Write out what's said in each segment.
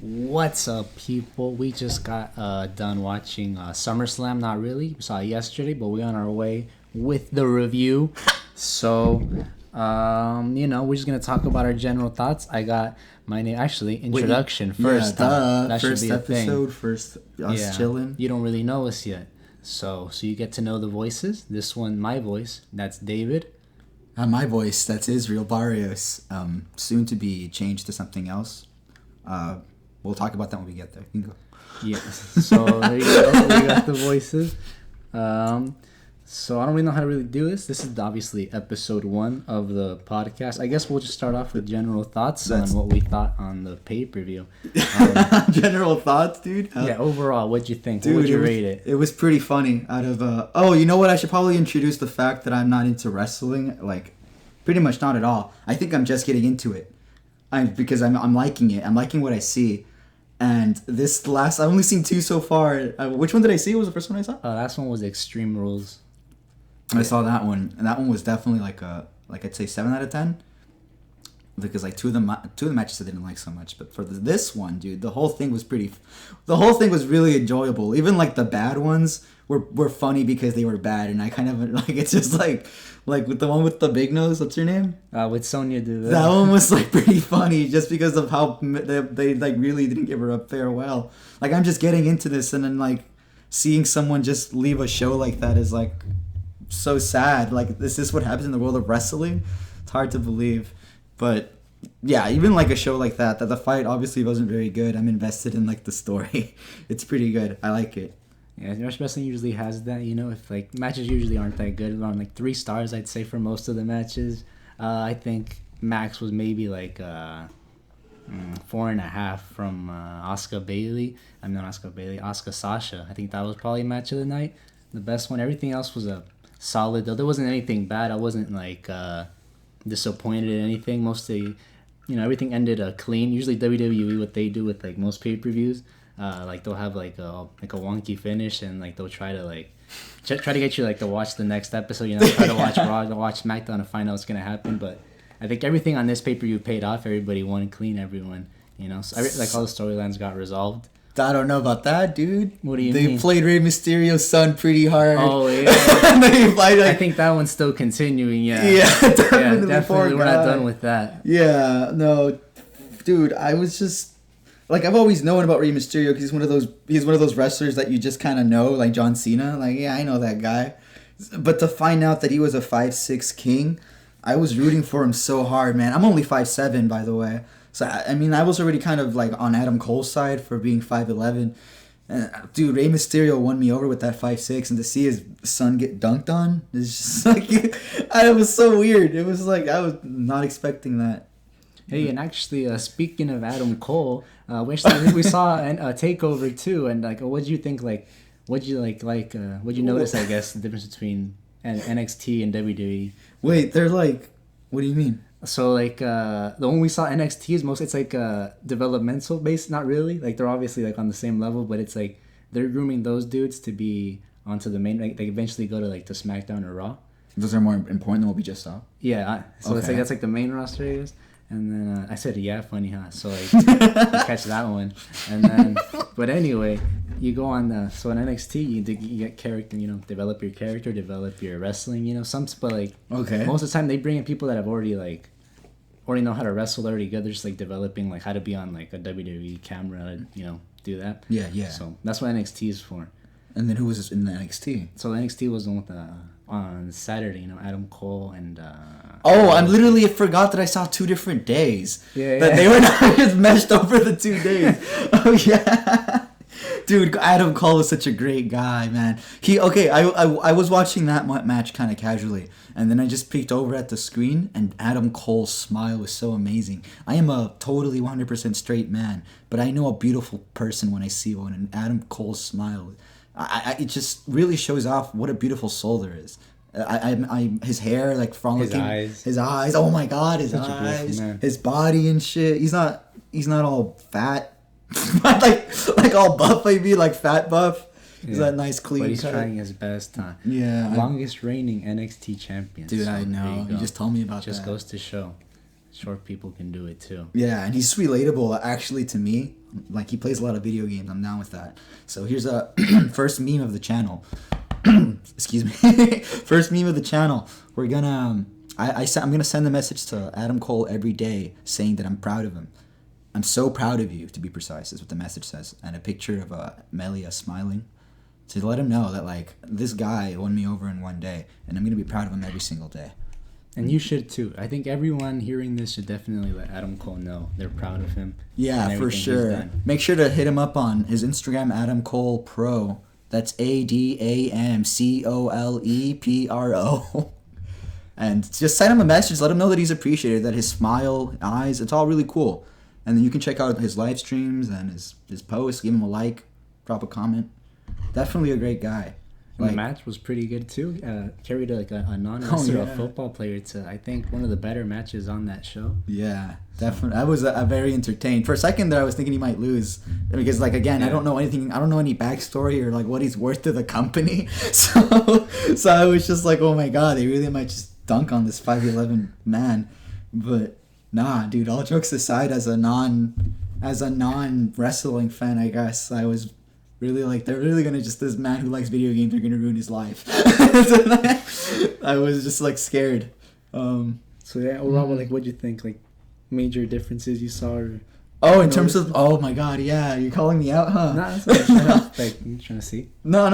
What's up, people? We just got done watching SummerSlam. Not really. We saw it yesterday, but we're on our way with the review. So, we're just going to talk about our general thoughts. I got my name, actually, introduction first. That first should be episode, first us chilling. You don't really know us yet. So you get to know the voices. This one, my voice, that's David. My voice, that's Israel Barrios. Soon to be changed to something else. We'll talk about that when we get there. You can go. Yes. So there you go. We got the voices. So I don't really know how to really do this. This is obviously episode 1 of the podcast. I guess we'll just start off with general thoughts on what we thought on the pay-per-view. General thoughts, dude? Overall, what'd you think? Dude, what would you rate it? It was pretty funny. You know what? I should probably introduce the fact that I'm not into wrestling. Like, pretty much not at all. I think I'm just getting into it. Because I'm liking it. I'm liking what I see. And I've only seen 2 so far. Which one did I see? What was the first one I saw? Last one was Extreme Rules. I saw that one, and that one was definitely like I'd say 7 out of 10. Because like two of the matches I didn't like so much, but for this one, dude, the whole thing was really enjoyable. Even like the bad ones were funny because they were bad, and I kind of like it's just like with the one with the big nose. What's her name? With Sonya Deville. That one was like pretty funny just because of how they like really didn't give her a farewell. Like I'm just getting into this, and then like seeing someone just leave a show like that is like so sad. Like, is this what happens in the world of wrestling? It's hard to believe. But yeah, even like a show like that the fight obviously wasn't very good. I'm invested in like the story. It's pretty good. I like it. Yeah, wrestling usually has that, if like matches usually aren't that good. Around like 3 stars, I'd say, for most of the matches. I think max was maybe like 4.5 from Asuka Sasha. I think that was probably match of the night. The best one. Everything else was a solid, though. There wasn't anything bad. I wasn't like disappointed in anything. Mostly, everything ended clean. Usually WWE, what they do with like most pay-per-views, like they'll have like a wonky finish, and like they'll try to like try to get you like to watch the next episode. Try to watch Raw, to watch SmackDown to find out what's gonna happen. But I think everything on this pay-per-view paid off. Everybody won clean. Everyone, so like all the storylines got resolved. I don't know about that, dude. What do you mean? They played Rey Mysterio's son pretty hard. Oh, yeah. I think that one's still continuing, yeah. Yeah, definitely. We're not done with that. Yeah, no. Dude, I was just... Like, I've always known about Rey Mysterio because he's one of those wrestlers that you just kind of know, like John Cena. Like, yeah, I know that guy. But to find out that he was a 5'6" king, I was rooting for him so hard, man. I'm only 5'7", by the way. So, I mean, I was already kind of, like, on Adam Cole's side for being 5'11". Dude, Rey Mysterio won me over with that 5'6", and to see his son get dunked on, it's just, like, it was so weird. It was, like, I was not expecting that. Hey, and actually, speaking of Adam Cole, we saw a Takeover, too, and, like, what'd you think, like, what'd you notice, I guess, the difference between NXT and WWE? Wait, they're, like, what do you mean? So, like, the one we saw NXT is it's like developmental based, not really. Like, they're obviously, like, on the same level, but it's, like, they're grooming those dudes to be onto the main, like, they eventually go to, like, to SmackDown or Raw. Those are more important than what we just saw? Yeah, so okay. It's, like, that's, like, the main roster, I guess. And then, I said, yeah, funny, huh? So, like, catch that one. And then, but anyway, you go on, so in NXT, you get character, develop your character, develop your wrestling, but, like, okay. Most of the time, they bring in people that have already know how to wrestle already good. They're just, like, developing, like, how to be on, like, a WWE camera, do that. Yeah. So, that's what NXT is for. And then who was in the NXT? So, the NXT was the one with on Saturday, Adam Cole and... I literally forgot that I saw 2 different days. Yeah. That they were not just meshed over the 2 days. Oh, yeah. Dude, Adam Cole was such a great guy, man. I was watching that match kind of casually, and then I just peeked over at the screen, and Adam Cole's smile was so amazing. I am a totally 100% straight man, but I know a beautiful person when I see one, and Adam Cole's smile, it just really shows off what a beautiful soul there is. His hair, like, frolicking. His eyes. Oh my God, his eyes. His body and shit. He's not all fat. like all buff, maybe, like fat buff. He's that nice clean But he's cut. trying his best, huh? Yeah. Longest reigning NXT champion. Dude, I know. You just told me about that. Just goes to show. short people can do it too. Yeah, and he's relatable actually to me. Like, he plays a lot of video games. I'm down with that. So here's a first meme of the channel. Excuse me. First meme of the channel. We're gonna I'm gonna send a message to Adam Cole every day saying that I'm proud of him. I'm so proud of you, to be precise, is what the message says, and a picture of Melia smiling to let him know that, like, this guy won me over in one day, and I'm gonna be proud of him every single day. And you should too. I think everyone hearing this should definitely let Adam Cole know they're proud of him. Yeah, for sure. Make sure to hit him up on his Instagram, Adam Cole Pro. That's AdamColepro. And just send him a message. Let him know that he's appreciated, that his smile, eyes, it's all really cool. And then you can check out his live streams and his posts. Give him a like, drop a comment. Definitely a great guy. Like, the match was pretty good too. Carried a non-wrestler, a football player, to I think one of the better matches on that show. Yeah, definitely. I was very entertained. For a second there, I was thinking he might lose because, like, again, I don't know anything. I don't know any backstory or like what he's worth to the company. So I was just like, oh my god, they really might just dunk on this 5'11" man. But nah, dude. All jokes aside, as a non-wrestling fan, I guess I was really like, they're really gonna just, this man who likes video games, they're gonna ruin his life. I was just like scared. So yeah, overall, like, what'd you think? Like, major differences you saw? In terms of, oh my god, yeah, you're calling me out, huh? Nah, that's what I'm trying to see. No.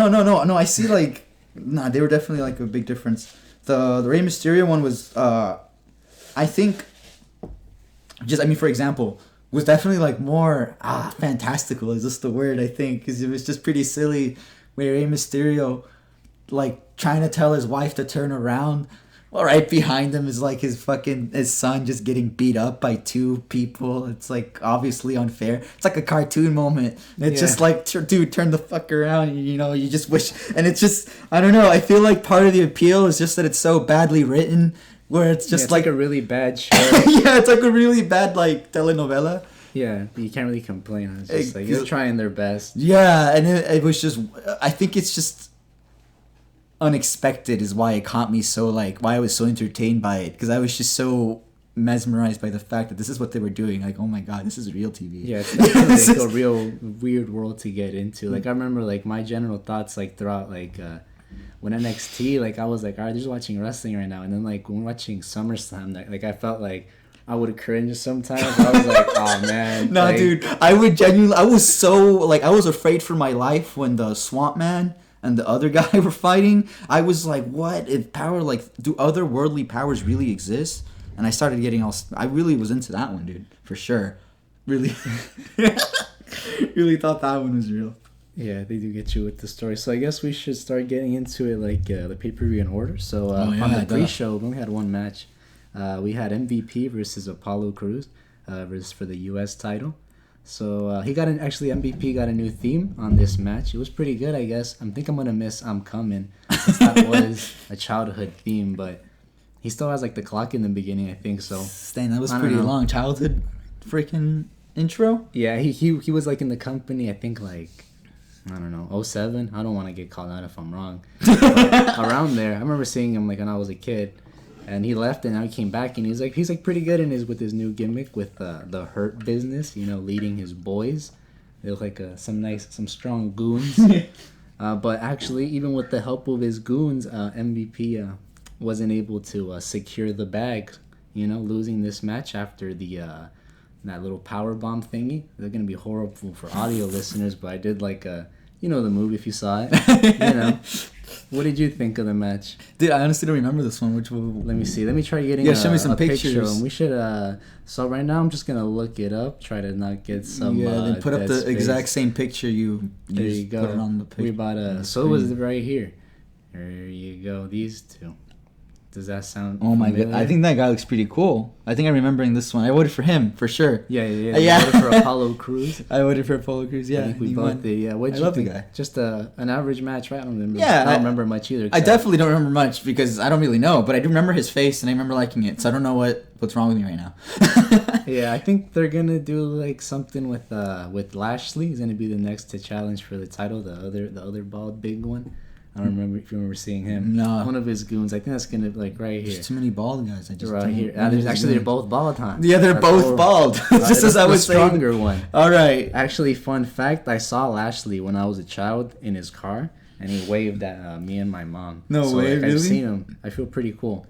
I see, like, they were definitely like a big difference. The Rey Mysterio one was, I think, for example, was definitely like more fantastical is just the word, I think, because it was just pretty silly where Rey Mysterio, like, trying to tell his wife to turn around, well, right behind him is like his son just getting beat up by two people. It's like obviously unfair. It's like a cartoon moment. It's just like, dude, turn the fuck around. You know, you just wish, and it's just, I don't know, I feel like part of the appeal is just that it's so badly written, where it's just, it's like a really bad show. Yeah, it's like a really bad, like, telenovela. Yeah, but you can't really complain. It's just like, they're trying their best. Yeah, and it was just, I think it's just unexpected is why it caught me so, like, why I was so entertained by it, because I was just so mesmerized by the fact that this is what they were doing. Like, oh my god, this is real TV. Yeah, it's definitely like a real weird world to get into. Like, I remember, like, my general thoughts, like, throughout, like, when NXT, like, I was like, all right, just watching wrestling right now. And then, like, when watching SummerSlam, like, I felt like I would cringe sometimes. I was like, oh, man. No, like, dude, I was so, like, I was afraid for my life when the Swamp Man and the other guy were fighting. I was like, what? If power, like, do otherworldly powers really exist? And I started getting I really was into that one, dude, for sure. Really, really thought that one was real. Yeah, they do get you with the story. So I guess we should start getting into it, like, the pay-per-view in order. So on the pre-show, we only had one match. We had MVP versus Apollo Crews versus for the U.S. title. So MVP got a new theme on this match. It was pretty good, I guess. I think I'm going to miss I'm Coming, since that was a childhood theme, but he still has, like, the clock in the beginning, I think, so. Dang, that was pretty long. Childhood freaking intro? Yeah, he was, like, in the company, I think, like, I don't know, 07? I don't want to get called out if I'm wrong. Around there. I remember seeing him, like, when I was a kid. And he left, and now he came back, and he's pretty good with his new gimmick with the Hurt Business, you know, leading his boys. They look like some strong goons. But actually, even with the help of his goons, MVP wasn't able to secure the bag, you know, losing this match after that little power bomb thingy. They're gonna be horrible for audio listeners, but I did like you know the move if you saw it. You know. What did you think of the match? Dude, I honestly don't remember this one. Let me see. Let me try getting show me some pictures. And we should, so right now I'm just going to look it up, try to not get some, then put up the exact same picture you there you go. Put it on the picture. We bought so it was right here. There you go, these two. Does that sound my god, I think that guy looks pretty cool. I think I'm remembering this one. I voted for him, for sure. Yeah. I voted for Apollo Crews. I voted for Apollo Crews, yeah. I think we both did, yeah. What'd you think? The guy. Just an average match, right? I don't remember. Yeah, I don't remember much either. I definitely don't remember much because I don't really know, but I do remember his face and I remember liking it, so I don't know what's wrong with me right now. Yeah, I think they're gonna do like something with Lashley. He's gonna be the next to challenge for the title, the other bald big one. I don't remember if you remember seeing him. No. One of his goons. I think that's gonna like right here. There's too many bald guys. I just Right don't here. know There's his actually they're name. both bald, huh? Yeah, they're That's both horrible. bald. Just as I was the saying. stronger one. All right. Actually, fun fact: I saw Lashley when I was a child in his car, and he waved at me and my mom. No so, way, like, really? I've seen him. I feel pretty cool.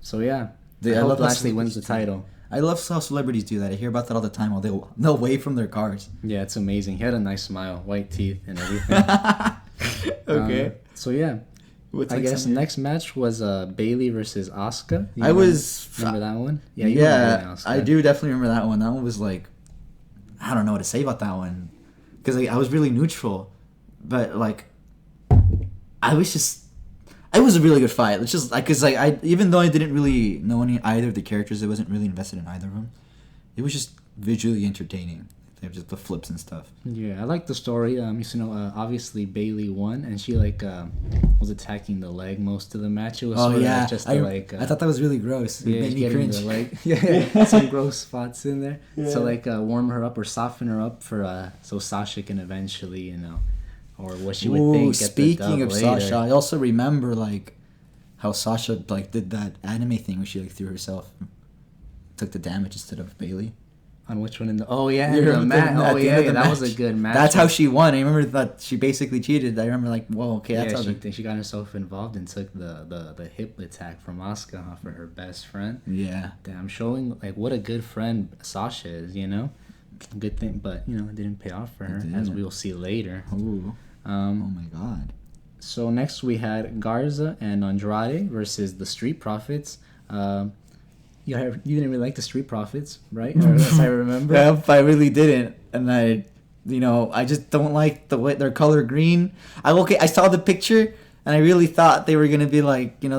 So yeah, I I hope love how Lashley wins the celebrities do title. I love how celebrities do that. I hear about that all the time. While they'll wave from their cars. Yeah, it's amazing. He had a nice smile, white teeth, and everything. Okay. So yeah, What's I guess something- next match was Bailey versus Asuka. You I was. remember that one? Yeah, you remember Asuka. I do definitely remember that one. That one was like, I don't know what to say about that one, because I was really neutral, but like, I was just. It was a really good fight. It's just like, cause like I even though I didn't really know either of the characters, I wasn't really invested in either of them. It was just visually entertaining. They have just the flips and stuff. Yeah, I like the story. Obviously Bailey won, and she was attacking the leg most of the match. It was sort of just I thought that was really gross. It made me getting cringe. the leg. Yeah, some gross spots in there. Yeah. So warm her up or soften her up for so Sasha can eventually or what she would think. Speaking of get the dub later. Sasha, I also remember how Sasha did that anime thing where she threw herself, took the damage instead of Bailey. On which one in the? Oh yeah, You in the remember match. at Oh the end yeah, of the that was match? a good match. That's how she won. I remember that she basically cheated. I remember whoa, okay, that's how. She got herself involved and took the hip attack from Asuka for her best friend. Yeah. Damn, showing what a good friend Sasha is. Good thing, but it didn't pay off for her, as we will see later. Ooh. Oh my God. So next we had Garza and Andrade versus the Street Profits. You didn't really like the Street Profits, right? Or as I remember. Yeah, I really didn't, and I just don't like the way their color green. I saw the picture, and I really thought they were gonna be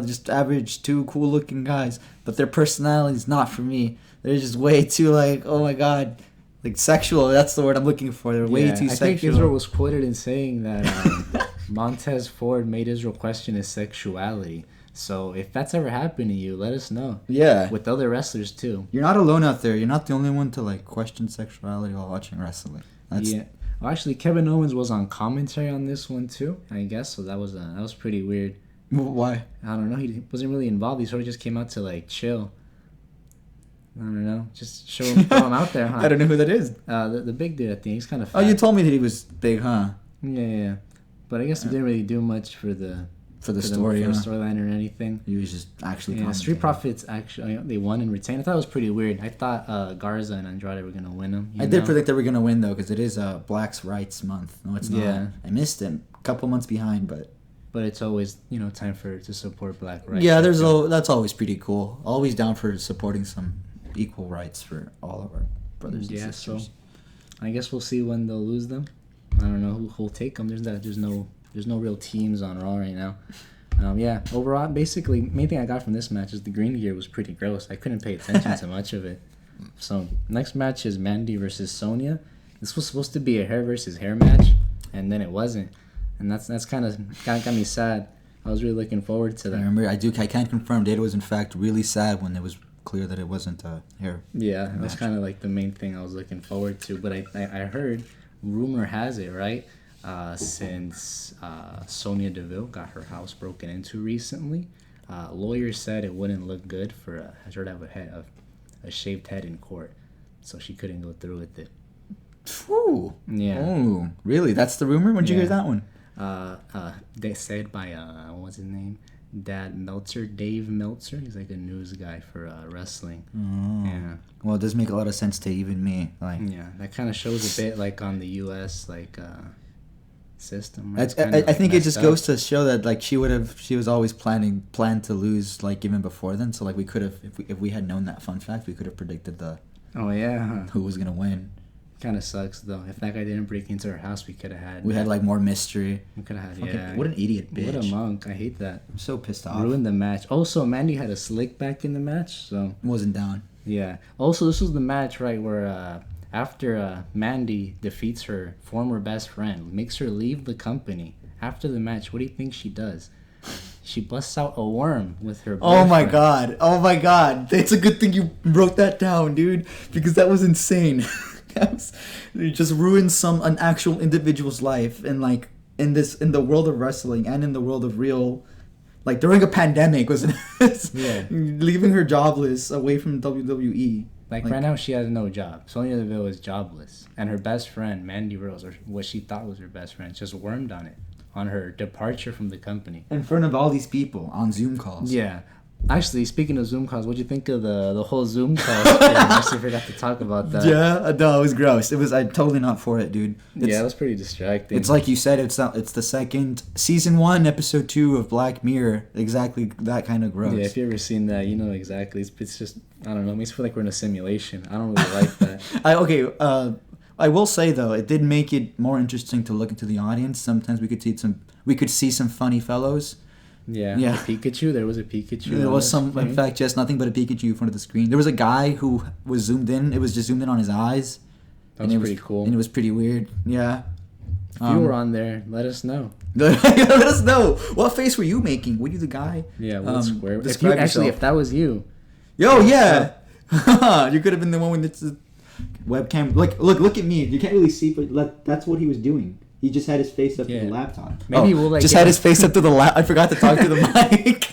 just average, two cool looking guys, but their personality's not for me. They're just way too oh my God, sexual. That's the word I'm looking for. They're way too I sexual. think Israel was quoted in saying that Montez Ford made Israel question his sexuality. So if that's ever happened to you, let us know. Yeah. With other wrestlers too. You're not alone out there. You're not the only one to question sexuality while watching wrestling. Yeah. Well, actually, Kevin Owens was on commentary on this one too, I guess. So that was pretty weird. Why? I don't know. He wasn't really involved. He sort of just came out to chill. I don't know. Just throw him out there, huh? I don't know who that is. The big dude at the end. He's kind of fat. Oh, you told me that he was big, huh? Yeah. But I guess he didn't really do much for the story, for the storyline or anything. He was just actually. Yeah, Street Profits actually they won and retained. I thought it was pretty weird. I thought Garza and Andrade were gonna win them. I did predict they were gonna win though, because it is Black's Rights Month. No, it's not. Yeah. I missed it. A couple months behind, but. But it's always time to support Black rights. Yeah, that's always pretty cool. Always down for supporting some equal rights for all of our brothers and sisters. So I guess we'll see when they'll lose them. I don't know who'll take them. There's no real teams on Raw right now. Overall, basically, main thing I got from this match is the green gear was pretty gross. I couldn't pay attention to much of it. So next match is Mandy versus Sonya. This was supposed to be a hair versus hair match, and then it wasn't, and that's kind of got me sad. I was really looking forward to that. I remember. I can't confirm. Data was in fact really sad when it was clear that it wasn't a hair. Yeah, that's kind of the main thing I was looking forward to. But I heard, rumor has it, right? Since Sonya Deville got her house broken into recently, lawyers said it wouldn't look good for her to have a shaved head in court, so she couldn't go through with it. Ooh. Yeah. Oh, really? That's the rumor? When'd you hear that one? They said by what's his name? Dave Meltzer. He's a news guy for wrestling. Oh. Yeah. Well, it does make a lot of sense to even me. Yeah, that kind of shows a bit on the U.S. system. I think it just goes to show that she was always planned to lose even before then. So we could have if we had known that fun fact, we could have predicted Oh yeah. who was gonna win. Kind of sucks though. If that guy didn't break into her house, we could have had. We had more mystery. We could have had. What an idiot bitch. What a monk. I hate that. I'm so pissed off. Ruined the match. Also, Mandy had a slick back in the match, so Wasn't down. yeah. Also, this was the match right where after Mandy defeats her former best friend, makes her leave the company. After the match, what do you think she does? She busts out a worm with her boyfriend. Oh my god. It's a good thing you wrote that down, dude, because that was insane. You just ruined an actual individual's life, and in the world of wrestling and in the world of real, like during a pandemic, wasn't it? Yeah. Leaving her jobless away from WWE. Like right now, she has no job. Sonya Deville is jobless, and her best friend Mandy Rose, or what she thought was her best friend, just wormed on it on her departure from the company In front of all these people on Zoom calls. Yeah. Actually, speaking of Zoom calls, what'd you think of the whole Zoom call? I actually forgot to talk about that. Yeah, no, it was gross. I'm totally not for it, dude. Yeah, it was pretty distracting. It's like you said. It's the second season 1, episode 2 of Black Mirror. Exactly that kind of gross. Yeah, if you ever seen that, you know exactly. It's just, I don't know. It makes me feel like we're in a simulation. I don't really like that. I will say though, it did make it more interesting to look into the audience. Sometimes we could see some funny fellows. Yeah. Pikachu. There was a Pikachu. There was some. In fact, just nothing but a Pikachu in front of the screen. There was a guy who was zoomed in. It was just zoomed in on his eyes. That was pretty cool. And it was pretty weird. Yeah. If you were on there, let us know. Let us know. What face were you making? Were you the guy? Yeah. What square? If that was you. Yo, yeah. You could have been the one with the webcam. Look at me. You can't really see, but that's what he was doing. He just had his face up to the laptop. Maybe we'll had his face up to the I forgot to talk to the mic.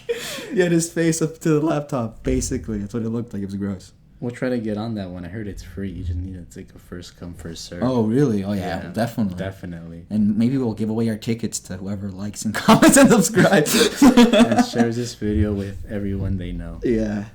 He had his face up to the laptop. Basically, that's what it looked like. It was gross. We'll try to get on that one. I heard it's free. You just need to take a first come first serve. Oh really? Oh yeah, definitely. And maybe we'll give away our tickets to whoever likes and comments and subscribes and shares this video with everyone they know. Yeah.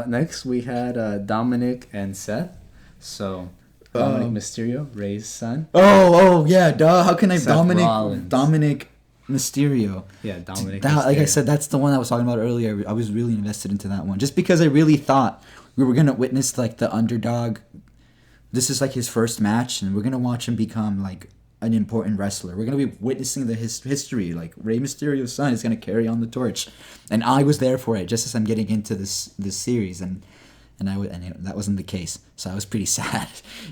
Next we had Dominik and Seth. So. Dominik Mysterio, Ray's son. Oh yeah, duh. How can I Seth Rollins. Dominik Mysterio? Yeah, Dominik. Like I said, that's the one I was talking about earlier. I was really invested into that one, just because I really thought we were gonna witness like the underdog. This is like his first match, and we're gonna watch him become like an important wrestler. We're gonna be witnessing the history. Like Rey Mysterio's son is gonna carry on the torch, and I was there for it, just as I'm getting into this series and that wasn't the case, so I was pretty sad.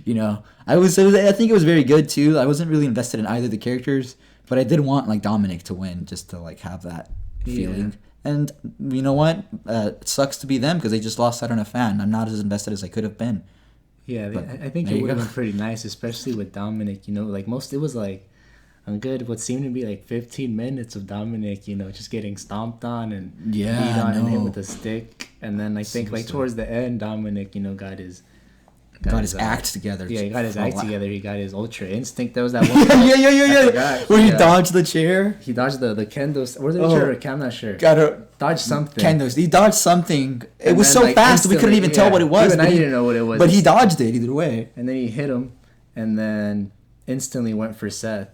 I think it was very good too. I wasn't really invested in either of the characters, but I did want like Dominik to win, just to like have that feeling. Yeah. And you know what? It sucks to be them because they just lost out on a fan. I'm not as invested as I could have been. Yeah, I think it would have been pretty nice, especially with Dominik. It was like a good what seemed to be like 15 minutes of Dominik, just getting stomped on and beat on and hit with a stick. And then I think like towards the end, Dominik, got his act together. Yeah, he got his act together. He got his Ultra Instinct. There was that one. yeah. Where he dodged the chair. He dodged the kendo. Where's the chair? I'm not sure. Dodged something. Kendos. He dodged something. It was so fast we couldn't even tell what it was. Even I didn't know what it was. But he dodged it either way. And then he hit him, and then instantly went for Seth.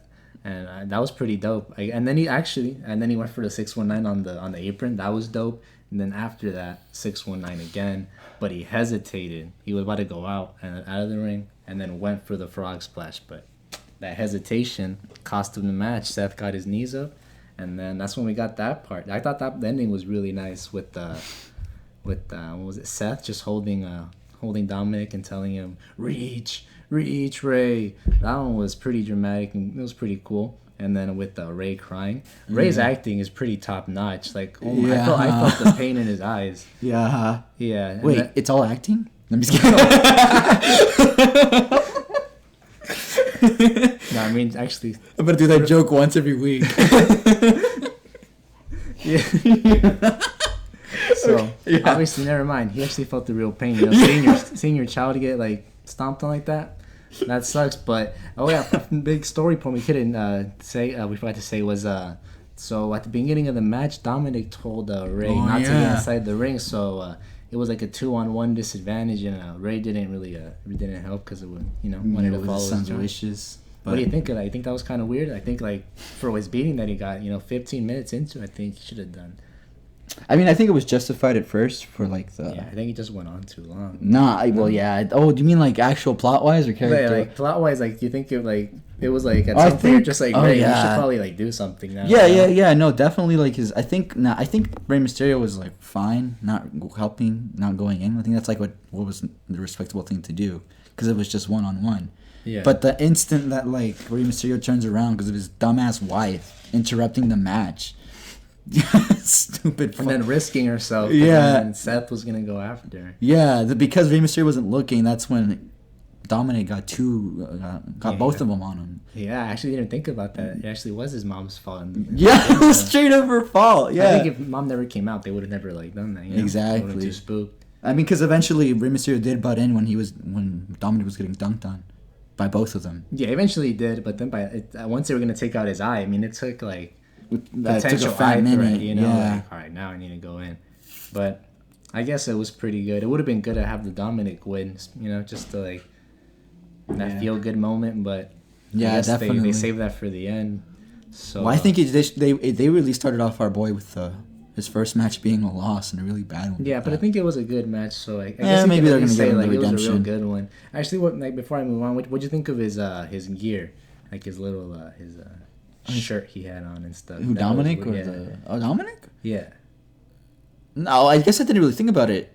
And that was pretty dope. And then he went for the 619 on the apron. That was dope. And then after that, 619 again. But he hesitated. He was about to go out of the ring, and then went for the frog splash. But that hesitation cost him the match. Seth got his knees up, and then that's when we got that part. I thought that ending was really nice with what was it? Seth just holding Dominik and telling him reach, Ray. That one was pretty dramatic and it was pretty cool. And then with Ray crying, Ray's acting is pretty top notch. Like, I felt the pain in his eyes. Yeah. Yeah. Wait, it's all acting? I'm just kidding. No, I mean, actually, I'm gonna do that joke once every week. Yeah. So obviously, never mind. He actually felt the real pain. Seeing your child get like stomped on like that. That sucks, but big story point we couldn't say. We forgot to say was so at the beginning of the match, Dominik told Ray not to get inside the ring, so it was like a 2-on-1 disadvantage, and Ray didn't help because it would wanted to follow his wishes. What do you think of that? I think that was kind of weird. I think like for his beating that he got, 15 minutes into, I think he should have done. I mean, I think it was justified at first for like the. Yeah, I think he just went on too long. Oh, do you mean like actual plot wise or character? Yeah, like plot wise, like you think it was like at some point you're just like Ray, you should probably like do something now. Yeah. No, definitely like his. I think Rey Mysterio was like fine, not helping, not going in. I think that's like what was the respectable thing to do because it was just 1-on-1. Yeah. But the instant that like Rey Mysterio turns around because of his dumbass wife interrupting the match. Stupid. And then risking herself. Yeah. And Seth was gonna go after her. Yeah, because Rey Mysterio wasn't looking, that's when Dominik got both of them on him. Yeah, I actually didn't think about that. It actually was his mom's fault. Yeah, it was straight up her fault. Yeah. I think if mom never came out, they would have never like done that. You know? Exactly. Too spooked. I mean, because eventually Rey Mysterio did butt in when Dominik was getting dunked on by both of them. Yeah, eventually he did, but then once they were gonna take out his eye, I mean, it took like That took a potential fat eye minute. threat, you know. Yeah. Like, all right, now I need to go in. But I guess it was pretty good. It would have been good to have the Dominik win, you know, just to like that feel good moment. But Yeah, I guess definitely. they saved that for the end. So Well, I think they really started off our boy with his first match being a loss and a really bad one. yeah, but I think it was a good match. So I Yeah, guess maybe they're gonna say give him like the it was a real redemption. good one. Actually, what before I move on, what'd you think of his gear, like his little shirt he had on and stuff? Who, That was- Dominik or yeah. Dominik? Yeah. No, I guess I didn't really think about it.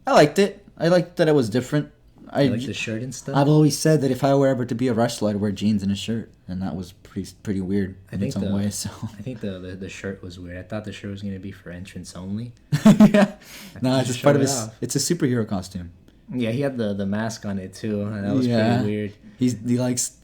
I liked it. I liked that it was different. I like the shirt and stuff. I've always said that if I were ever to be a wrestler, I'd wear jeans and a shirt, and that was pretty weird in its own way. So I think the shirt was weird. I thought the shirt was gonna be for entrance only. yeah, no, he it's just just part of showed his. off. It's a superhero costume. Yeah, he had the mask on it too. And that was Yeah. pretty weird. He likes.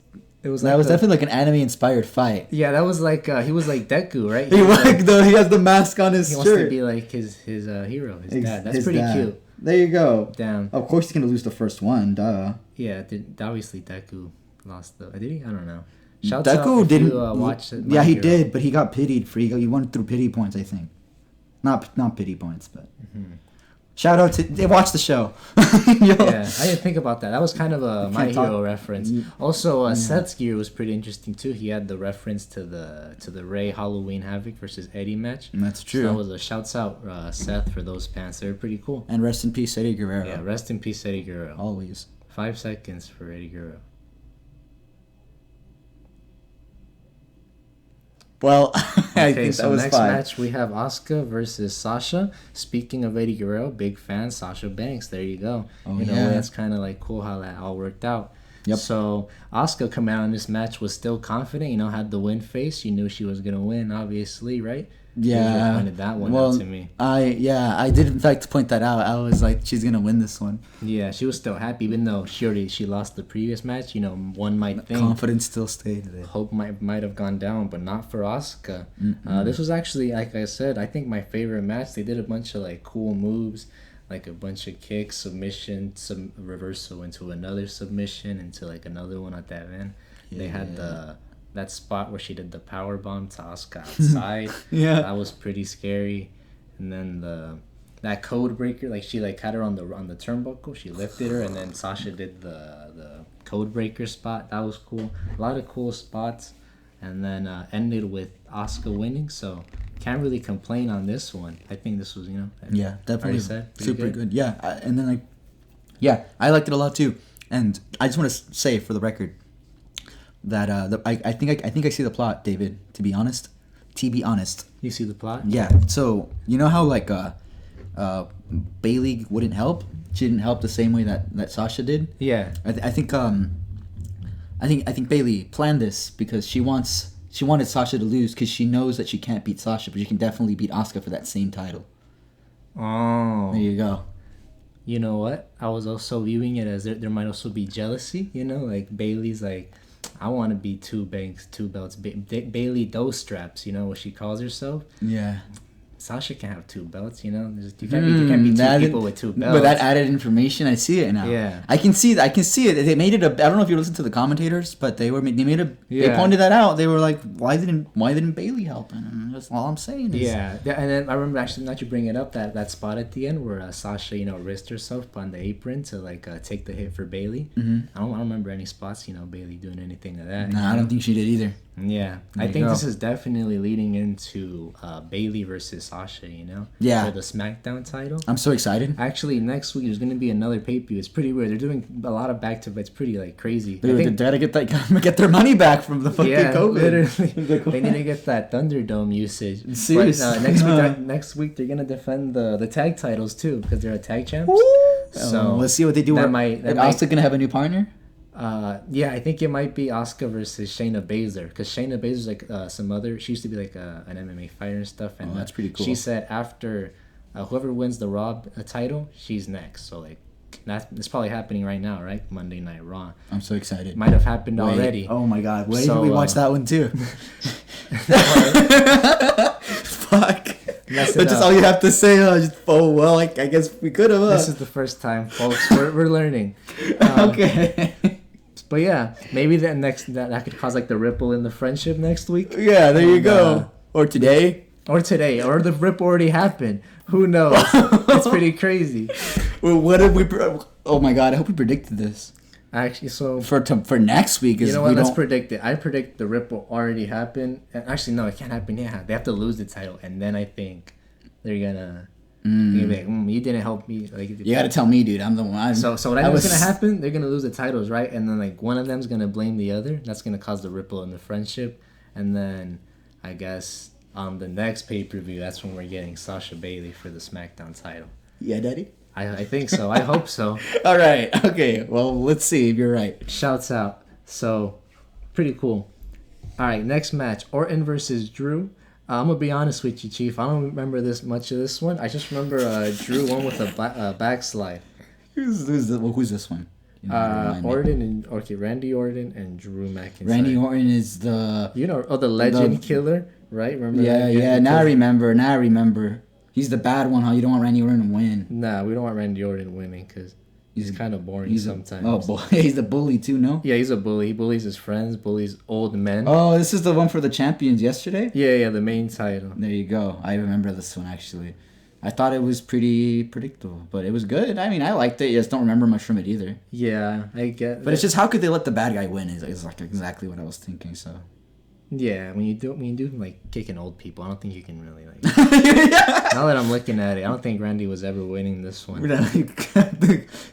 It was That was definitely like an anime inspired fight. Yeah, that was like he was like Deku, right? He has the mask on his he shirt. wants to be like his hero, his dad. That's His pretty dad. cute. There you go. Damn. Of course he's gonna lose the first one, duh. Yeah, obviously Deku lost the. Did he? I don't know. Shouts Deku out if didn't you, watch it, Yeah, My he Hero. did, but he got pitied for he won through pity points, I think. Not pity points, but shout out to they watch the show. Yo. Yeah, I didn't think about that. That was kind of a My talk- Hero reference. Also, Seth's gear was pretty interesting too. He had the reference to the Ray Halloween Havoc versus Eddie match. That's So true. that was a shouts out Seth for those pants. They were pretty cool. And rest in peace, Eddie Guerrero. Yeah, rest in peace, Eddie Guerrero. Always. 5 seconds for Eddie Guerrero. Well, I Okay, think so that was next fine. match we have Asuka versus Sasha. Speaking of Eddie Guerrero, big fan, Sasha Banks. There you go. Oh, you know, yeah. that's kind of like cool how that all worked out. Yep. So Asuka coming out in this match was still confident. You know, had the win face. You knew she was gonna win, obviously, right? You just Yeah. pointed that one Well, out to me. I did like to point that out. I was like, she's gonna win this one. Yeah, she was still happy, even though she lost the previous match. You know, one might think Confidence still stayed there. hope might have gone down, but not for Asuka. This was actually, like I said, I think my favorite match. They did a bunch of like cool moves, like a bunch of kicks, submission, some reversal into another submission, into like another one at that end. They had that spot where she did the power bomb to Asuka outside. Yeah. That was pretty scary. And then that code breaker, like she like had her on the turnbuckle, she lifted her, and then Sasha did the code breaker spot. That was cool. A lot of cool spots, and then ended with Asuka winning. So can't really complain on this one. I think this was Yeah, definitely said, pretty super good. Yeah, and then I liked it a lot too. And I just want to say for the record that I think I see the plot, David. To be honest. You see the plot? Yeah. So you know how like Bailey wouldn't help. She didn't help the same way that Sasha did. Yeah. I think Bailey planned this because she wanted Sasha to lose because she knows that she can't beat Sasha, but she can definitely beat Asuka for that same title. Oh. There you go. You know what? I was also viewing it as there might also be jealousy. You know, like Bailey's like, I want to be two belts. Bailey those straps. You know what she calls herself. Yeah. Sasha can't have 2 belts. You know, you can't be 2 people with 2 belts. But that added information, I see it now. Yeah. I can see it. They made it I don't know if you listened to the commentators, but they Yeah. pointed that out. They were like, why didn't Bailey help? And that's all I'm saying. Is, Yeah, and then I remember actually, not you bring it up, that spot at the end where Sasha, risked herself on the apron to like take the hit for Bailey. I don't remember any spots, Bailey doing anything of that. Nah, I don't think she did either. Yeah, There I you think go. this is definitely leading into Bailey versus Sasha. Yeah. for the SmackDown title. I'm so excited. Actually, next week there's gonna be another pay-per-view. It's pretty weird. They're doing a lot of back-to-back. It's pretty like crazy. I They think- gotta get their money back from the fucking yeah, COVID. literally. They need to get that Thunderdome usage. Seriously. But, next week they're gonna defend the tag titles too because they're a tag champs. So let's see what they do. that Is might- Asuka gonna have a new partner? Yeah, I think it might be Asuka versus Shayna Baszler because Shayna Baszler's like some other. She used to be like an MMA fighter and stuff. And that's pretty cool. She said after whoever wins the Raw title, she's next. So like it's probably happening right now, right? Monday Night Raw. I'm so excited. Might have happened already. Oh my god! Wait, So, we watched that one too. Fuck. That's just all you have to say. Oh well, I guess we could have. This is the first time, folks. We're learning. Okay. But yeah, maybe that could cause like the ripple in the friendship next week. Yeah, there you go. Or today. Or the ripple already happened. Who knows? It's pretty crazy. Well, what did we? Oh my god! I hope we predicted this. Actually, so for next week, is let's predict it. I predict the ripple already happened. And actually, no, it can't happen. Yeah, they have to lose the title, and then I think they're gonna. Be like, you didn't help me. Like, you gotta tell me, dude. I'm the one. So what I think is gonna happen? They're gonna lose the titles, right? And then like one of them's gonna blame the other. That's gonna cause the ripple in the friendship, and then I guess on the next pay-per-view, that's when we're getting Sasha Bailey for the SmackDown title. Yeah, Daddy. I think so. I hope so. All right. Okay. Well, let's see if you're right. Shouts out. So, pretty cool. All right. Next match: Orton versus Drew. I'm gonna be honest with you, Chief. I don't remember much of this one. I just remember Drew won with a backslide. Who's this one? Randy Orton and Drew McIntyre. Randy Orton is the the legend killer, right? Remember? Yeah. Now I remember. He's the bad one, huh? You don't want Randy Orton to win. Nah, we don't want Randy Orton winning because he's kind of boring sometimes. Oh boy, he's the bully too, no? Yeah, he's a bully. He bullies his friends, bullies old men. Oh, this is the one for the champions yesterday? Yeah, the main title. There you go. I remember this one actually. I thought it was pretty predictable, but it was good. I mean, I liked it. I just don't remember much from it either. Yeah, I get. But it's just how could they let the bad guy win? Is like exactly what I was thinking. So. Yeah, when you do like kicking old people, I don't think you can really like. Now that I'm looking at it, I don't think Randy was ever winning this one.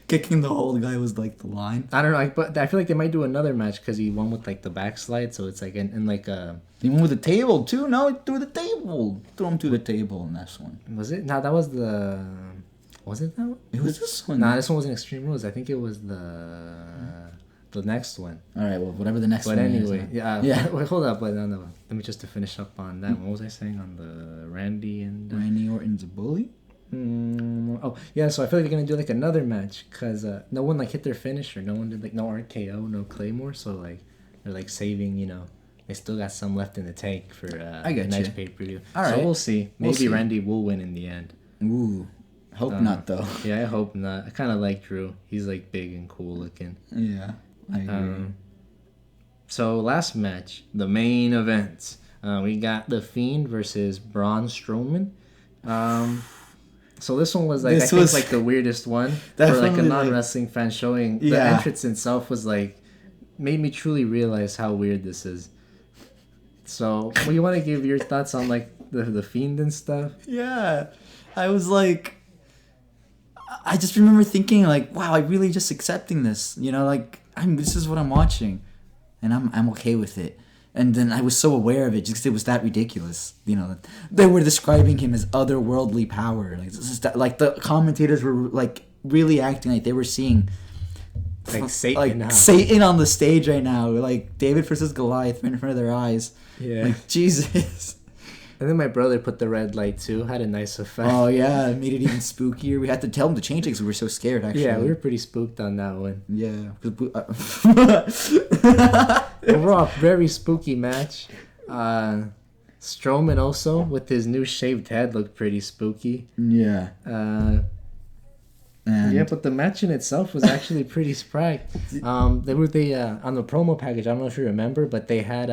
Kicking the old guy was like the line. I don't know, but I feel like they might do another match because he won with like the backslide, so it's like in like a. He won with the table too. No, he threw the table. Threw him to the table in this one. Was it? No, that was the. Was it that one? It was this one. Nah, this one wasn't Extreme Rules. I think it was the next one. All right, well, whatever the next one is. But anyway, yeah. Wait, hold up. But no. Let me just to finish up on that one. What was I saying on the Randy and... Randy Orton's a bully? Oh, yeah, so I feel like they're going to do, like, another match. Because no one, like, hit their finisher. No one did, like, no RKO, no Claymore. So, like, they're, like, saving, they still got some left in the tank for the next pay-per-view. All right. So we'll see. Maybe Randy will win in the end. Ooh. Hope not, though. Yeah, I hope not. I kind of like Drew. He's, like, big and cool looking. Yeah. I agree. So last match, the main event, we got the Fiend versus Braun Strowman. So this one was like like the weirdest one for like a non-wrestling fan showing. The entrance itself was like made me truly realize how weird this is. So, you want to give your thoughts on like the Fiend and stuff? Yeah, I was like. I just remember thinking like, wow, I'm really just accepting this, like this is what I'm watching, and I'm okay with it. And then I was so aware of it just because it was that ridiculous, They were describing him as otherworldly power, like the commentators were like really acting like they were seeing like Satan, Satan on the stage right now, like David versus Goliath in front of their eyes. Yeah, like Jesus. And then my brother put the red light too. Had a nice effect. Oh yeah, it made it even spookier. We had to tell him to change it because we were so scared. Actually, yeah, we were pretty spooked on that one. Yeah. Overall, very spooky match. Strowman also with his new shaved head looked pretty spooky. Yeah. Yeah, but the match in itself was actually pretty spry. They on the promo package. I don't know if you remember, but they had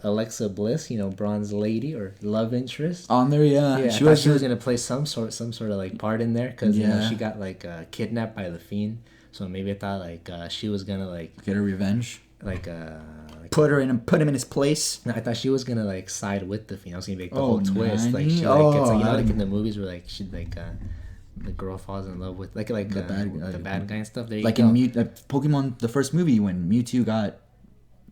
Alexa Bliss, Braun's lady or love interest on there. Yeah, she was gonna play some sort of like part in there because she got like kidnapped by the Fiend. So maybe I thought like she was gonna like get her revenge, like put him in his place. I thought she was gonna like side with the Fiend. I was gonna be like the whole twist, like she gets like in the movies where like she like the girl falls in love with like the bad guy and stuff. There you like go. In Pokemon, the first movie when Mewtwo got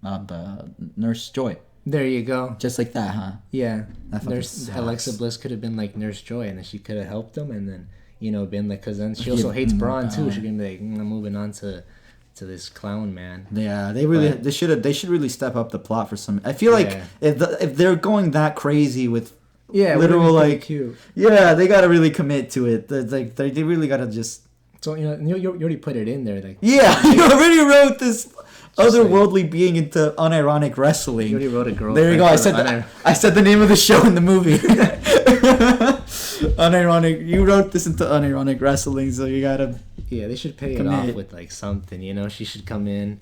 the Nurse Joy. There you go. Just like that, huh? Yeah. Alexa Bliss could have been like Nurse Joy, and then she could have helped him, and then been like, because then she also hates Braun too. She can be like, I'm moving on to this clown man. Yeah, they should really step up the plot for some. I feel like if they're going that crazy with Yeah, literal like cute. Yeah, they gotta really commit to it. Like they really gotta just. So you already put it in there. Like yeah, you already wrote this otherworldly being into unironic wrestling. You already wrote a girl. There you go. I said the name of the show in the movie. Unironic. You wrote this into unironic wrestling, so you gotta. Yeah, they should pay it off with like something. She should come in.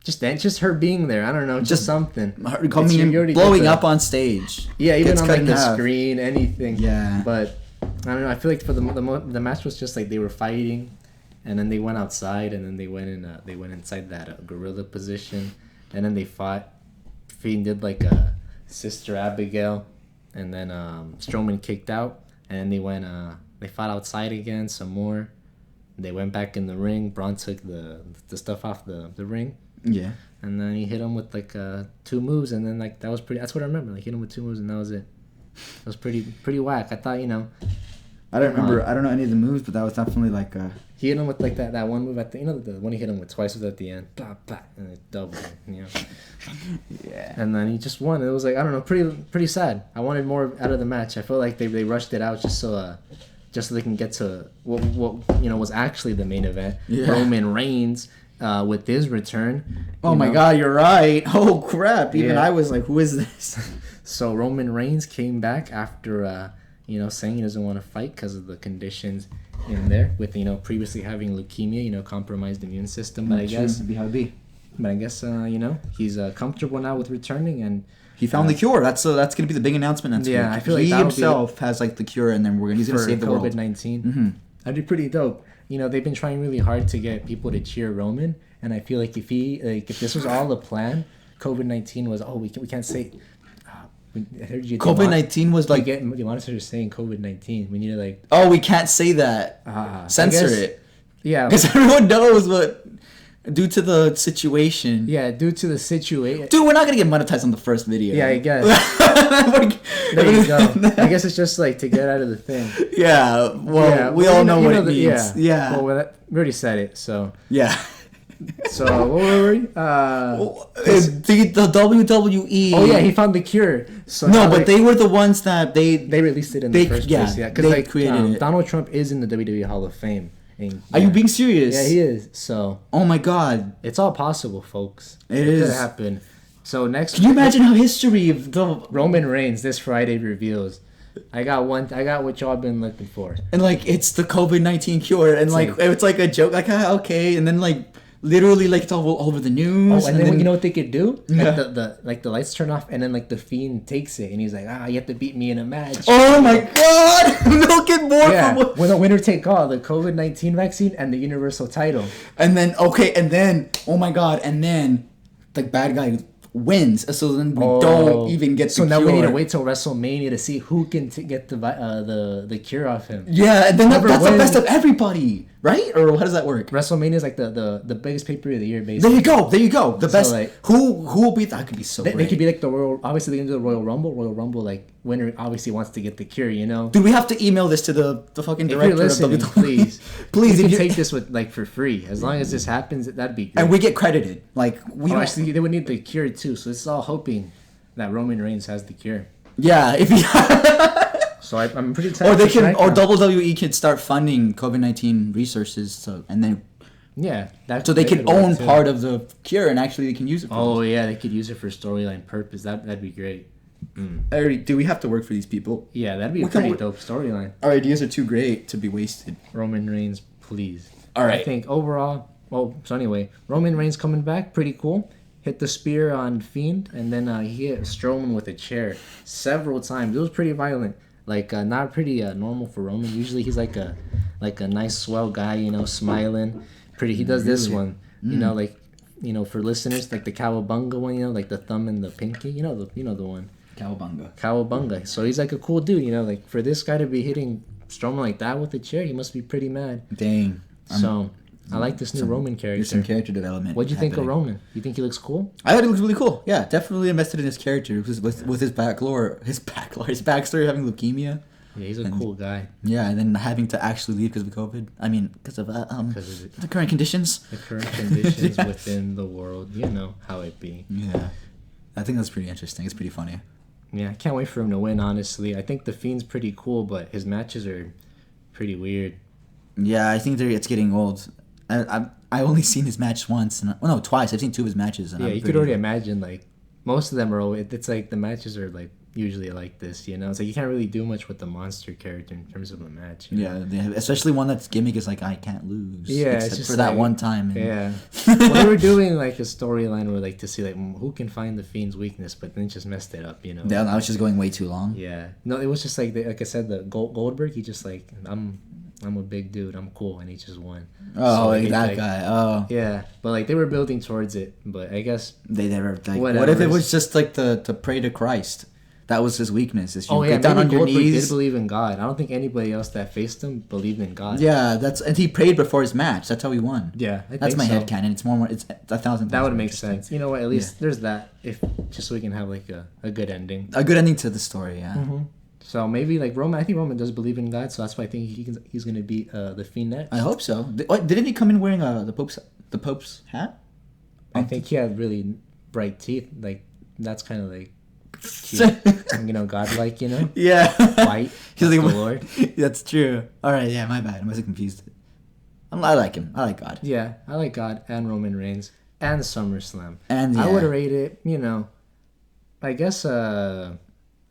Just her being there. I don't know. Just something. Her coming in, blowing up on stage. Yeah, even on like the screen, anything. Yeah. But I don't know. I feel like for the match was just like they were fighting, and then they went outside, and then they went inside that gorilla position, and then they fought. Fiend did like a Sister Abigail, and then Strowman kicked out, and then they fought outside again some more. They went back in the ring. Braun took the stuff off the ring. Yeah. And then he hit him with like 2 moves, and then like that was pretty. That's what I remember. Like hit him with 2 moves, and that was it. It was pretty whack. I thought I don't remember. I don't know any of the moves, but that was definitely like he hit him with like that one move at the the one he hit him with twice was at the end. Blah blah, and it doubled. Yeah. And then he just won. It was like I don't know, pretty sad. I wanted more out of the match. I feel like they rushed it out just so they can get to what was actually the main event. Yeah. Roman Reigns. With his return. Oh my God, you're right. Oh crap! Even I was like, "Who is this?" So Roman Reigns came back after saying he doesn't want to fight because of the conditions in there with previously having leukemia, compromised immune system. But I guess he's comfortable now with returning, and he found the cure. That's gonna be the big announcement. I feel like he himself has like the cure, and then he's gonna save the world. COVID-19. Mm-hmm. That'd be pretty dope. They've been trying really hard to get people to cheer Roman, and I feel like if this was all a plan, COVID-19 was we can't say. I heard you. COVID-19 was like the monsters are saying COVID-19. We need to like. Oh, we can't say that. Censor it. Yeah, because everyone knows what. Due to the situation. Yeah, due to the situation. Dude, we're not gonna get monetized on the first video. Yeah, I guess. There you go. I guess it's just like to get out of the thing. Yeah. Well, we all know what it means. Yeah. Well, we already said it, so. Yeah. So what were we? The WWE. Oh yeah, he found the cure. So no, but they were the ones that they released it in the first place. Yeah, because like created it. Donald Trump is in the WWE Hall of Fame. And, Are you being serious? Yeah, he is. So. Oh my God. It's all possible, folks. It is. Could happen. So next. Can you imagine how history of the Roman Reigns this Friday reveals? I got what y'all been looking for. And like it's the COVID-19 cure, and it's like a joke, like okay, and then like. Literally, like it's all over the news. Oh, and then you know what they could do? Yeah. Like the lights turn off, and then like the Fiend takes it, and he's like, you have to beat me in a match. Oh my God! Milk it more. Yeah, with a winner take all, the COVID-19 vaccine and the Universal title. And then oh my God, and then the bad guy wins, so then we don't even get. So now we need to wait till WrestleMania to see who can get the cure off him. Yeah, and then that's the best of everybody, right? Or how does that work? WrestleMania is like the biggest pay per view of the year, basically. There you go. The best. Like, who will be? That could be so. They could be like the Royal. Obviously, they can do the Royal Rumble. Royal Rumble, like winner obviously wants to get the cure. Dude, we have to email this to the fucking director. If you're listening, please, please, you can take this with for free. As long as this happens, that'd be great. And we get credited. Like actually, they would need the cure too. So it's all hoping that Roman Reigns has the cure. Yeah, if he. So I'm pretty excited. Or they can, or WWE can start funding COVID-19 resources. So and then. Yeah, so they can own part of the cure and actually they can use it. Yeah, they could use it for storyline purpose. That'd be great. Do we have to work for these people? Yeah, that'd be a pretty dope storyline. Our ideas are too great to be wasted. Roman Reigns, please. All right. I think overall, so anyway, Roman Reigns coming back, pretty cool. Hit the spear on Fiend, and then he hit Strowman with a chair several times. It was pretty violent. Like not pretty normal for Roman. Usually he's like a nice swell guy, smiling. He does this one, for listeners, like the cowabunga one, like the thumb and the pinky, the one. Cowabunga. So he's like a cool dude, like for this guy to be hitting Strowman like that with a chair, he must be pretty mad. Dang. So I like this new Roman character. There's some character development. What'd you think of Roman? You think he looks cool? I thought he looks really cool. Yeah, definitely invested in his character with his backstory having leukemia. Yeah, he's a cool guy. Yeah, and then having to actually leave because of COVID. I mean, because of the current conditions. The current conditions within the world. You know how it be. Yeah. I think that's pretty interesting. It's pretty funny. Yeah, I can't wait for him to win, honestly. I think the Fiend's pretty cool, but his matches are pretty weird. Yeah, I think it's getting old. I only seen his match once, twice. I've seen 2 of his matches. And Yeah, I'm you could already imagine, like, most of them are always, it's like the matches are, like, usually like this, you know? It's like you can't really do much with the monster character in terms of a match. Yeah, especially one that's gimmick is like, I can't lose. Yeah, except it's just for that like, one time. Yeah. Well, they were doing, like, a storyline where, like, to see, like, who can find the Fiend's weakness, but then just messed it up, you know? Yeah, I was just going way too long. Yeah. No, it was just like, like I said, the Goldberg, he just, like, I'm a big dude, I'm cool, and he just won. Oh, So, like that guy. Oh. Yeah, but, like, they were building towards it, but I guess... They never, like, Whatever. what if it was just, like, to pray to Christ? That was his weakness. Is you yeah, get down on your Goldberg knees. did believe in God. I don't think anybody else that faced him believed in God. Yeah, and he prayed before his match. That's how he won. Yeah, that's my headcanon. It's more. It's 1,000. That would make sense. You know what? At least there's that. If just so we can have like a good ending. A good ending to the story. Yeah. Mm-hmm. So maybe like Roman. I think Roman does believe in God, so that's why I think he's gonna beat the Fiend next. I hope so. Didn't he come in wearing the Pope's hat? I think he had really bright teeth. Like that's kind of like. Cute. You know, godlike, you know? Yeah. White. He's like, the Lord. That's true. Alright, yeah, my bad. I must have confused it. I like him. I like God. Yeah, I like God and Roman Reigns and SummerSlam. And yeah. I would rate it, you know, I guess an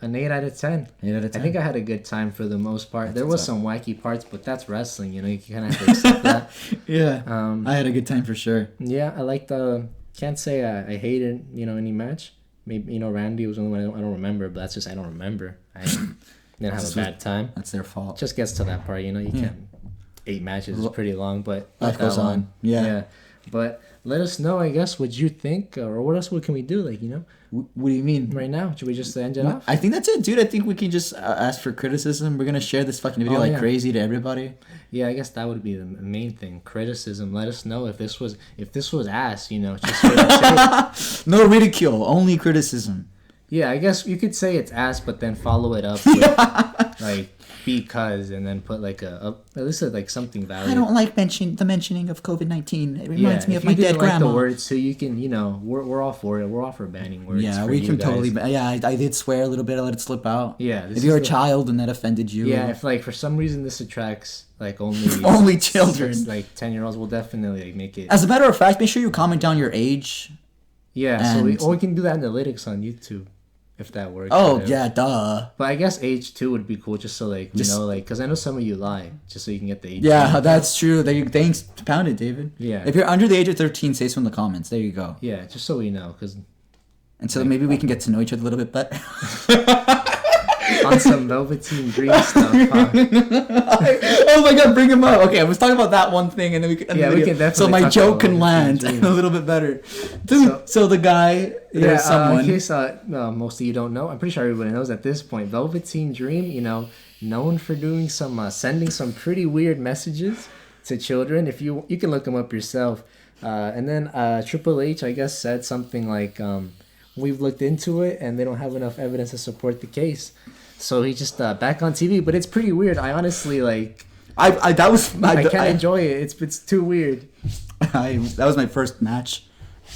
8 out of 10. 8 out of 10. I think I had a good time for the most part. There was some wacky parts, but that's wrestling, you know, you kind of have to accept that. Yeah. I had a good time for sure. Yeah, I liked can't say I hated, you know, any match. Maybe, you know, Randy was the only one I don't remember, but that's just I don't remember. I didn't have a bad time. That's their fault. Just gets to that part, you know. You can't. 8 matches is pretty long, but life goes on. Yeah. But let us know, I guess, what you think, or what else can we do? Like, you know. What do you mean? Right now, should we just end it off? I think that's it, dude. I think we can just ask for criticism. We're gonna share this fucking video crazy to everybody. Yeah, I guess that would be the main thing. Criticism. Let us know if this was ass. You know, just say. No ridicule, only criticism. Yeah, I guess you could say it's ass, but then follow it up with like because, and then put like at least like something valid. I don't like the mentioning of COVID-19. It reminds me of my dead grandma. If you didn't like the words, so you can, you know, we're all for it. We're all for banning words. Yeah, we can totally. Yeah, I did swear a little bit. I let it slip out. Yeah. If you're a child and that offended you. Yeah, if like for some reason this attracts like only only children, like 10-year-olds, will definitely like make it. As a matter of fact, make sure you comment down your age. Yeah, so we can do that analytics on YouTube. If that works. Oh, yeah, duh. But I guess age 2 would be cool, just so like we know, like, because I know some of you lie, just so you can get the age. Yeah, that's true. Thanks, pound it, David. Yeah. If you're under the age of 13, say so in the comments. There you go. Yeah, just so we know, because. And so maybe we can get to know each other a little bit better. On some Velveteen Dream stuff, huh? Oh my god, bring him up. Okay, I was talking about that one thing, and then we can. Yeah, we can definitely. So my joke can land a little bit better. Dude, so the guy, someone. In case most of you don't know, I'm pretty sure everybody knows at this point. Velveteen Dream, you know, known for doing some sending some pretty weird messages to children. If you can look them up yourself. And then Triple H, I guess, said something like, "We've looked into it, and they don't have enough evidence to support the case." So he's just back on TV, but it's pretty weird. I honestly like. I can't enjoy it. It's too weird. That was my first match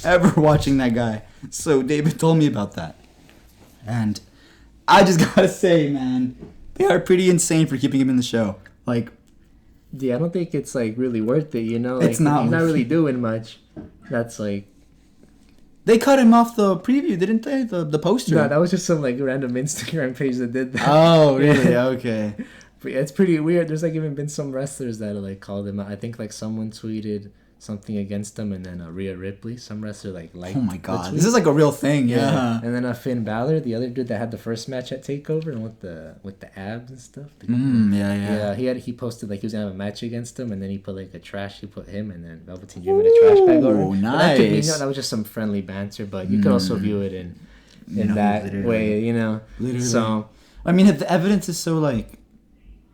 ever watching that guy. So David told me about that, and I just gotta say, man, they are pretty insane for keeping him in the show. Like, yeah, I don't think it's like really worth it. You know, like, it's not. He's not really doing much. That's like. They cut him off the preview, didn't they? The poster. No, that was just some like random Instagram page that did that. Oh, really? Okay. But yeah, it's pretty weird. There's like even been some wrestlers that like called him out. I think like someone tweeted something against him, and then Rhea Ripley, some wrestler like. Oh my god, this is like a real thing, yeah. And then Finn Balor, the other dude that had the first match at Takeover, and with the abs and stuff. Yeah. He posted like he was gonna have a match against him, and then he put like he put him and then Velveteen Dream in a trash bag over. Oh, nice. That was just some friendly banter, but you could also view it in that way, you know. Literally. So I mean, if the evidence is so like.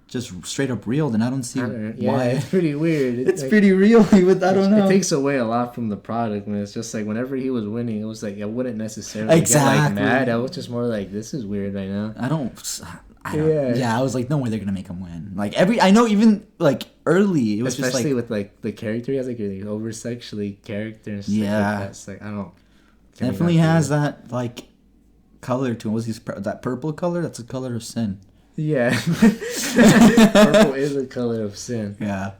Just straight up real, then I don't see why. It's pretty weird. It's pretty real. I don't know. It takes away a lot from the product, man. It's just like whenever he was winning, it was like I wouldn't necessarily get like mad. I was just more like, this is weird right now. I don't. Yeah, I was like, no way they're gonna make him win. Like I know even like early, it was especially just like with like the character he has, like over sexually character and stuff. Yeah, like that. It's like I don't. Definitely has that like color to him. Was that purple color? That's the color of sin. Yeah. Purple is a color of sin. Yeah.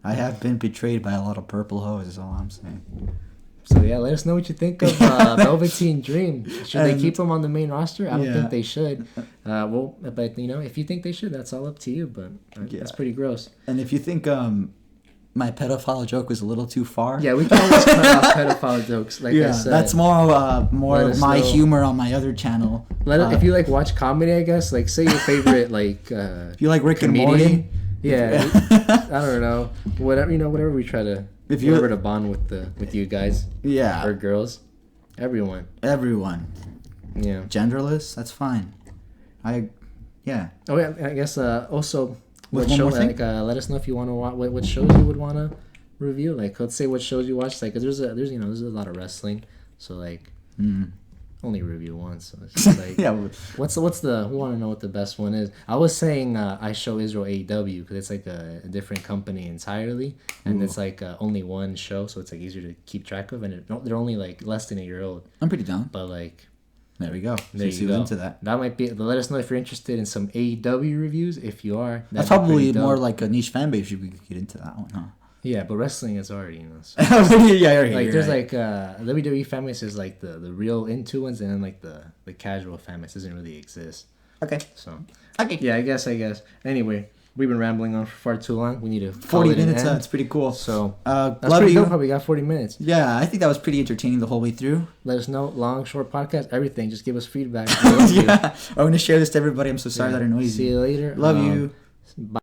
I have been betrayed by a lot of purple hoes, is all I'm saying. So yeah, let us know what you think of Velveteen Dream. Should they keep him on the main roster? I don't think they should. Well, but if you think they should, that's all up to you. But that's pretty gross. And if you think my pedophile joke was a little too far, yeah, we can always cut off pedophile jokes. Like I said, that's more my humor on my other channel. If you watch comedy, I guess say your favorite if you like Rick comedian, and Morty. Yeah, I don't know. Whatever we try to. If you're ever to bond with you guys, or girls, everyone. Yeah, genderless. That's fine. Oh yeah, I guess also what show let us know if you want to watch what shows you would want to review. Let's say what shows you watch. Cause there's a lot of wrestling, so only review one. So it's just what's the we want to know what the best one is. I was saying I show Israel AEW because it's a different company entirely, and it's only one show, so it's easier to keep track of, and they're only less than a year old. I'm pretty down. But there we go. There you go. Into that. That might be. Let us know if you're interested in some AEW reviews. If you are, that's probably more like a niche fan base. You could get into that one, huh? Yeah, but wrestling is already, so. There's WWE fan base is the real into ones, and then the casual fan base doesn't really exist. Okay. So. Okay. Yeah, I guess. Anyway, we've been rambling on for far too long. We need to 40 minutes. It's pretty cool. So that's pretty dope. We got 40 minutes. Yeah, I think that was pretty entertaining the whole way through. Let us know, long, short podcast, everything. Just give us feedback. I'm gonna share this to everybody. I'm so sorry that I annoyed you. See you later. Love you. Bye.